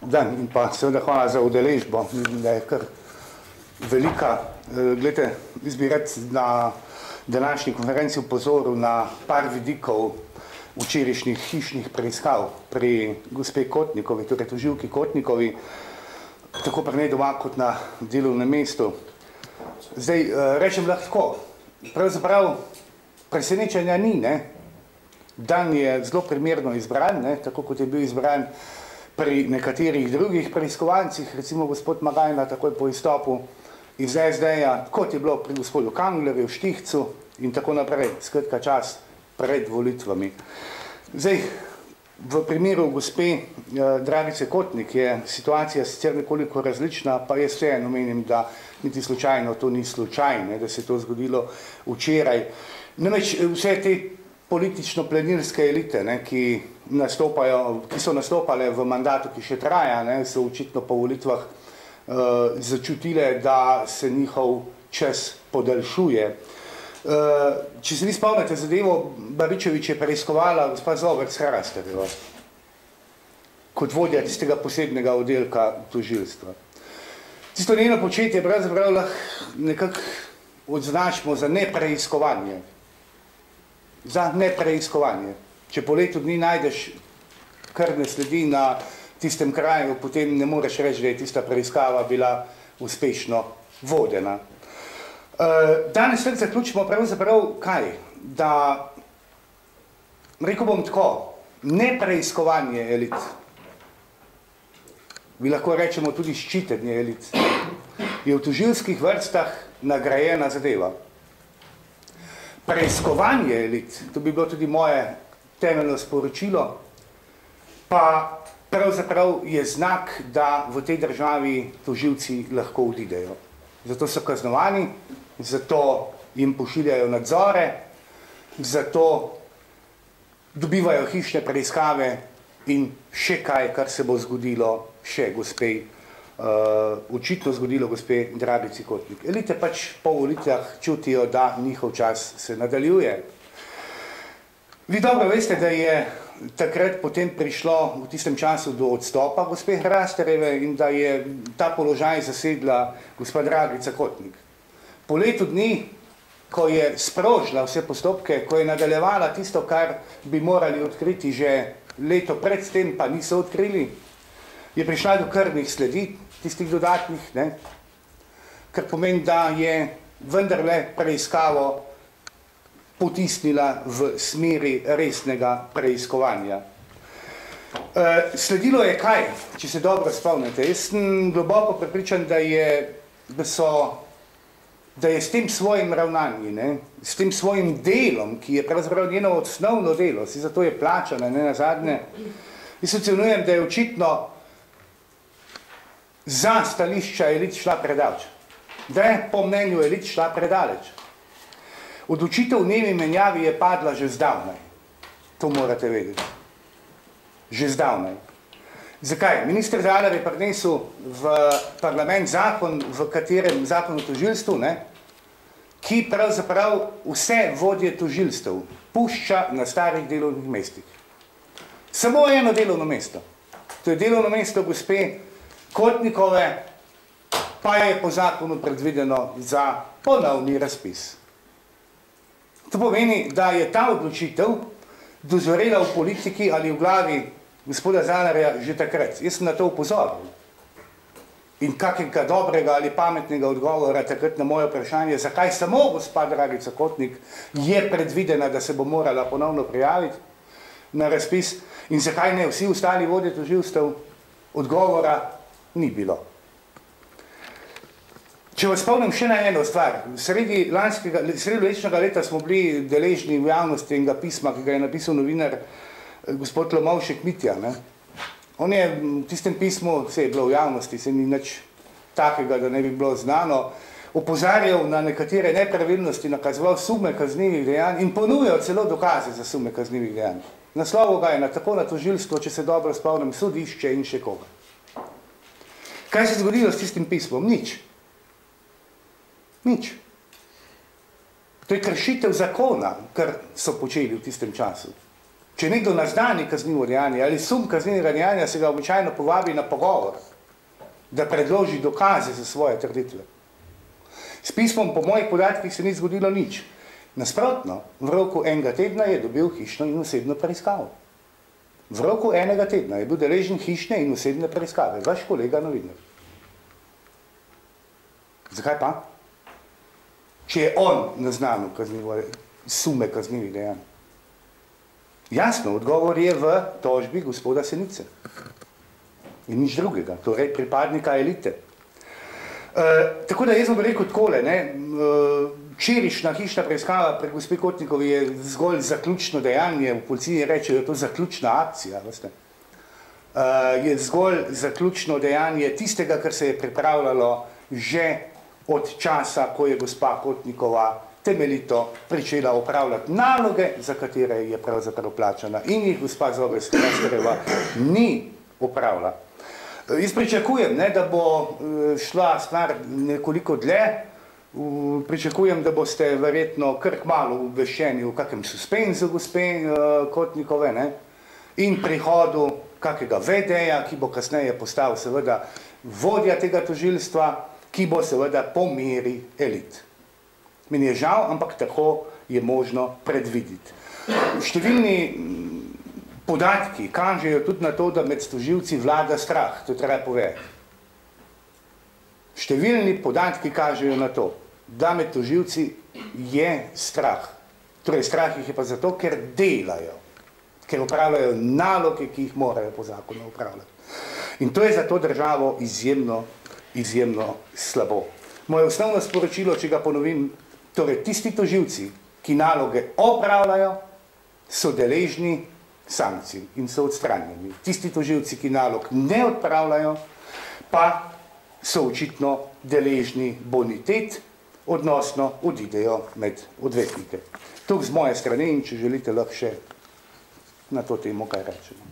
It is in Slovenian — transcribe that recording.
dan in pa seveda hvala za udeležbo, da je kar velika. Glejte, jaz bi rad na današnji konferenci upozoril na par vidikov včerajšnjih hišnih preiskav pri gospe Kotnikovi, torej tožilki Kotnikovi, tako pri njej doma kot na delovnem mestu. Zdaj, rečem lahko, pravzaprav presenečenja ni, ne? Dan je zelo primerno izbran, ne? Tako kot je bil izbran pri nekaterih drugih preiskovancih, recimo gospod Magajna takoj po izstopu iz SD-ja, kot je bilo pri gospodu Kanglerju, Štihcu in tako naprej, skratka čas pred volitvami. Zdaj, v primeru gospe Dragice Kotnik je situacija sicer nekoliko različna, pa jaz vseeno menim, da niti slučajno to ni slučajno, da se je to zgodilo včeraj. Namreč vse te politično-plenirske elite, ne, ki so nastopale v mandatu, ki še traja, ne, so očitno po volitvah začutile, da se njihov čas podaljšuje. Če se vi spomnite zadevo, Baričevič je preiskovala gospa Zobec Hrasterjeva kot vodja tistega posebnega oddelka tožilstva. Tisto njeno početje pravzaprav lahko nekako označimo za nepreiskovanje. Za nepreiskovanje. Če po letu dni najdeš krvne sledi na tistem kraju, potem ne moreš reči, da je tista preiskava bila uspešno vodena. Danes tako zaključimo pravzaprav kaj? Da, rekel bom tako, nepreiskovanje elit, mi lahko rečemo tudi ščitenje elit, je v tožilskih vrstah nagrajena zadeva. Preiskovanje elit, to bi bilo tudi moje temeljno sporočilo, pa pravzaprav je znak, da v tej državi tožilci lahko odidejo. Zato so kaznovani, zato jim pošiljajo nadzore, zato dobivajo hišne preiskave in še kaj, kar se bo zgodilo še gospej, očitno zgodilo gospe Dragici Kotnik. Elite pač po volitvah čutijo, da njihov čas se nadaljuje. Vi dobro veste, da je takrat potem prišlo v tistem času do odstopa gospe Hrasterjeve in da je ta položaj zasedla gospa Dragica Kotnik. Po letu dni, ko je sprožila vse postopke, ko je nadaljevala tisto, kar bi morali odkriti že leto pred tem, pa niso odkrili, je prišla do krvnih sledi, tistih dodatnih, ne? Kar pomeni, da je vendarle preiskavo potisnila v smeri resnega preiskovanja. Sledilo je kaj, če se dobro spomnite? Jaz sem globoko prepričan, da je s tem svojim ravnanjem, s tem svojim delom, ki je pravzaprav njeno osnovno delo, si zato je plačana, ne nazadnje, jaz ocenujem, da je očitno za stališča elit šla predaleč. Da je po mnenju elit šla predaleč. Odločitev v njeni menjavi je padla že zdavnaj. To morate vedeti. Že zdavnaj. Zakaj? Minister Zalar je prinesel v parlament zakon, v katerem zakon o tožilstvu, ki pravzaprav vse vodje tožilstev pušča na starih delovnih mestih. Samo eno delovno mesto. To je delovno mesto gospe Kotnikove, pa je po zakonu predvideno za ponovni razpis. To pomeni, da je ta odločitev dozorela v politiki ali v glavi gospoda Zalarja že takrat. Jaz sem na to upozoril. In kakega dobrega ali pametnega odgovora takrat na moje vprašanje, zakaj samo gospa Dragica Kotnik je predvidena, da se bo morala ponovno prijaviti na razpis in zakaj ne vsi ostali vodje tožilstev, odgovora ni bilo. Če vas spomnim še na eno stvar, sredi letošnjega leta smo bili deležni v javnosti enega pisma, ki ga je napisal novinar gospod Lomovšek Mitja. On je v tistem pismu, se je bilo v javnosti, se ni nič takega, da ne bi bilo znano, opozarjal na nekatere nepravilnosti, nakazoval sume kaznivih dejanj in ponujal celo dokaze za sume kaznivih dejanj. Naslovil ga je tako na tožilstvo, če se dobro spomnim, sodišče in še koga. Kaj se je zgodilo s tistim pismom? Nič. Nič. To je kršitev zakona, kar so počeli v tistem času. Če nekdo naznani kaznivo dejanje ali sum kaznivega dejanja, se ga običajno povabi na pogovor, da predloži dokaze za svoje trditve. S pismom po mojih podatkih se ni zgodilo nič. Nasprotno, v roku enega tedna je dobil hišno in osebno preiskavo. V roku enega tedna je bil deležen hišne in osebne preiskave. Vaš kolega novinar. Zakaj pa? Če je on naznanil sume kaznivih dejanj. Jasno, odgovor je v tožbi gospoda Senice. In nič drugega, torej pripadnika elite. Tako da jaz bom rekel takole, včerajšnja hišna preiskava pred gospe Kotnikovi je zgolj zaključno dejanje, v policiji rečejo, to zaključna akcija, veste. Je zgolj zaključno dejanje tistega, kar se je pripravljalo že od časa, ko je gospa Kotnikova temeljito pričela opravljati naloge, za katere je pravzaprav plačana in jih gospa Zober-Hrastarjeva ni opravila. Jaz pričakujem, da bo šla stvar nekoliko dlje, pričakujem, da boste verjetno kar kmalu obveščeni v kakem suspenzu gospe Kotnikove in prihodu kakega vedeja, ki bo kasneje postal seveda vodja tega tožilstva, ki bo seveda po meri elit. Meni je žal, ampak tako je možno predvideti. Številni podatki kažejo tudi na to, da med tožilci vlada strah, to treba povedati. Številni podatki kažejo na to, da med tožilci je strah. Torej, strah jih je pa zato, ker delajo, ker opravljajo naloge, ki jih morajo po zakonu opravljati. In to je za to državo izjemno, izjemno slabo. Moje osnovno sporočilo, če ga ponovim, torej tisti tožilci, ki naloge opravljajo, so deležni sankcij in so odstranjeni. Tisti tožilci, ki nalog ne opravljajo, pa so očitno deležni bonitet, odnosno odidejo med odvetnike. To z moje strani in če želite lahko še na to temo kaj rečemo.